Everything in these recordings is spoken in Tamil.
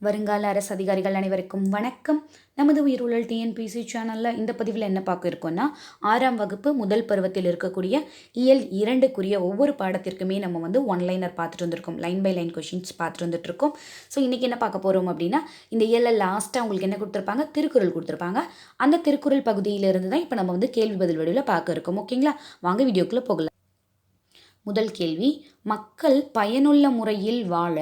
வருங்கால அரசு அதிகாரிகள் அனைவருக்கும் வணக்கம். நமது உயிர் டிஎன்பிசி சேனலில் இந்த பதிவில் என்ன பார்க்க இருக்கோம்னா, 6ஆம் வகுப்பு முதல் பருவத்தில் இருக்கக்கூடிய இயல் 2க்குரிய ஒவ்வொரு பாடத்திற்குமே நம்ம ஒன்லைனர் பார்த்துட்டு வந்திருக்கோம். லைன் பை லைன் கொஷின்ஸ் பார்த்துட்டு வந்துட்டுருக்கோம். ஸோ இன்றைக்கி என்ன பார்க்க போகிறோம் அப்படின்னா, இந்த இயலில் லாஸ்ட்டாக உங்களுக்கு என்ன கொடுத்துருப்பாங்க, திருக்குறள் கொடுத்துருப்பாங்க. அந்த திருக்குறள் பகுதியிலிருந்து தான் இப்போ நம்ம கேள்வி பதில் வடிவில் பார்க்க இருக்கோம். ஓகேங்களா, வாங்க வீடியோக்குள்ளே போகலாம். முதல் கேள்வி, மக்கள் பயனுள்ள முறையில் வாழ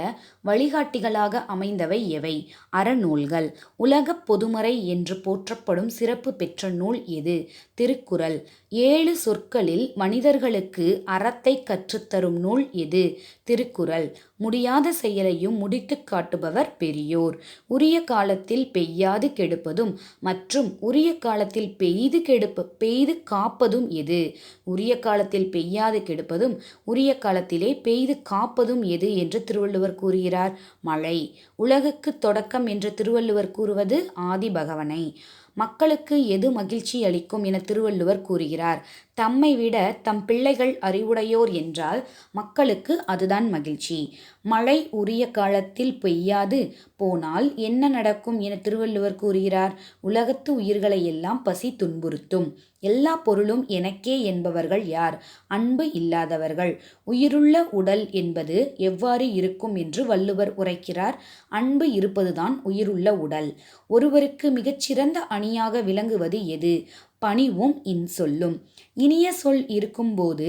வழிகாட்டிகளாக அமைந்தவை எவை? அறநூல்கள். உலக பொதுமறை என்று போற்றப்படும் சிறப்பு பெற்ற நூல் எது? திருக்குறள். 7 சொற்களில் மனிதர்களுக்கு அறத்தை கற்றுத்தரும் நூல் எது? திருக்குறள். முடியாத செயலையும் முடித்து காட்டுபவர் பெரியோர். உரிய காலத்தில் பெய்யாது கெடுப்பதும் மற்றும் உரிய காலத்தில் பெய்து காப்பதும் எது? உரிய காலத்தில் பெய்யாது கெடுப்பதும் உரிய காலத்திலே பெய்து காப்பதும் எது என்று திருவள்ளுவர் கூறுகிறார்? மழை. உலகுக்கு தொடக்கம் என்று திருவள்ளுவர் கூறுவது ஆதிபகவனை. மக்களுக்கு எது மகிழ்ச்சி அளிக்கும் என திருவள்ளுவர் கூறுகிறார்? தம்மை விட தம் பிள்ளைகள் அறிவுடையோர் என்றால் மக்களுக்கு அதுதான் மகிழ்ச்சி. மழை உரிய காலத்தில் பெய்யாது போனால் என்ன நடக்கும் என திருவள்ளுவர் கூறுகிறார்? உலகத்து உயிர்களை எல்லாம் பசி துன்புறுத்தும். எல்லா பொருளும் எனக்கே என்பவர்கள் யார்? அன்பு இல்லாதவர்கள். உயிருள்ள உடல் என்பது எவ்வாறு இருக்கும் என்று வள்ளுவர் உரைக்கிறார்? அன்பு இருப்பதுதான் உயிருள்ள உடல். ஒருவருக்கு மிகச்சிறந்த அணியாக விளங்குவது எது? பணிவும் இன்சொல்லும். இனிய சொல் இருக்கும்போது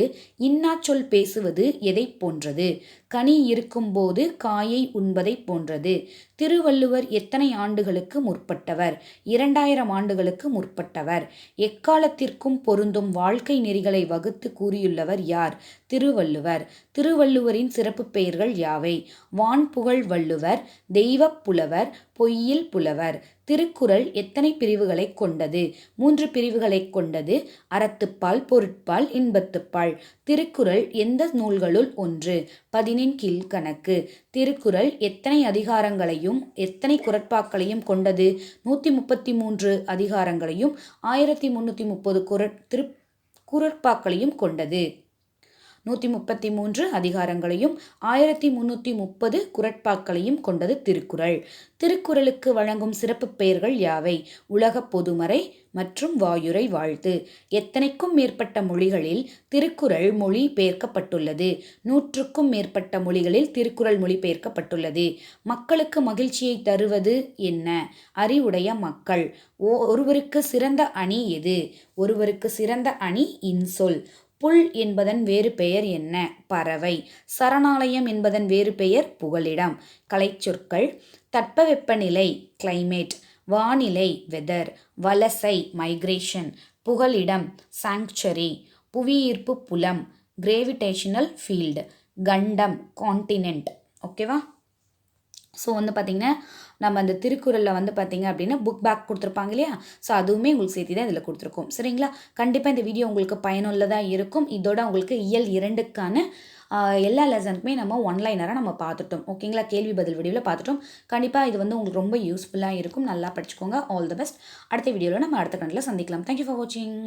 இன்னா சொல் பேசுவது எதை போன்றது? கனி இருக்கும்போது காயை உண்பதை போன்றது. திருவள்ளுவர் எத்தனை ஆண்டுகளுக்கு முற்பட்டவர்? 2000 ஆண்டுகளுக்கு முற்பட்டவர். எக்காலத்திற்கும் பொருந்தும் வாழ்க்கை நெறிகளை வகுத்து கூறியுள்ளவர் யார்? திருவள்ளுவர். திருவள்ளுவரின் சிறப்பு பெயர்கள் யாவை? வான்புகழ் வள்ளுவர், தெய்வப் புலவர், பொய்யில் புலவர். திருக்குறள் எத்தனை பிரிவுகளை கொண்டது? 3 பிரிவுகளை கொண்டது. அறத்துப்பால், பொருட்பால், இன்பத்துப்பால். திருக்குறள் எந்த நூல்களுள் ஒன்று? 10 கீழ்க்கணக்கு. திருக்குறள் எத்தனை அதிகாரங்களையும் எத்தனை குறட்பாக்களையும் கொண்டது? 133 அதிகாரங்களையும் 1330 குறட்பாக்களையும் கொண்டது. 133 அதிகாரங்களையும் 1330 குறட்பாக்களையும் கொண்டது திருக்குறள். திருக்குறளுக்கு வழங்கும் சிறப்பு பெயர்கள் யாவை? உலக பொதுமறை மற்றும் வாயுரை வாழ்த்து. எத்தனைக்கும் மேற்பட்ட மொழிகளில் திருக்குறள் மொழி பெயர்க்கப்பட்டுள்ளது? 100க்கும் மேற்பட்ட மொழிகளில் திருக்குறள் மொழி பெயர்க்கப்பட்டுள்ளது. மக்களுக்கு மகிழ்ச்சியை தருவது என்ன? அறிவுடைய மக்கள். ஒருவருக்கு சிறந்த அணி எது? ஒருவருக்கு சிறந்த அணி இன்சொல். புல் என்பதன் வேறு பெயர் என்ன? பறவை. சரணாலயம் என்பதன் வேறு பெயர் புகலிடம். கலைச்சொற்கள். தட்பவெப்பநிலை கிளைமேட், வானிலை வெதர், வலசை மைக்ரேஷன், புகலிடம் சாங்சுரி, புவியீர்ப்பு புலம் கிரேவிடேஷனல் ஃபீல்டு, கண்டம் கான்டினென்ட். ஓகேவா? ஸோ பார்த்திங்கன்னா நம்ம அந்த திருக்குறளில் பார்த்திங்க அப்படின்னா புக் பேக் கொடுத்துருப்பாங்க இல்லையா? ஸோ அதுவுமே உங்களுக்கு சேர்த்து தான் இதில் கொடுத்துருக்கோம். சரிங்களா? கண்டிப்பாக இந்த வீடியோ உங்களுக்கு பயனுள்ளதாக இருக்கும். இதோட உங்களுக்கு இயல் 2க்கான எல்லா லெசனுக்குமே நம்ம ஒன்லைனராக நம்ம பார்த்துட்டோம். ஓகேங்களா? கேள்வி பதில் வீடியோவில் பார்த்துட்டோம். கண்டிப்பாக இது உங்களுக்கு ரொம்ப யூஸ்ஃபுல்லாக இருக்கும். நல்லா படிச்சுக்கோங்க. All the best. அடுத்த வீடியோவில் நம்ம அடுத்த கண்டில் சந்திக்கலாம். தேங்க்யூ ஃபார் வாட்சிங்.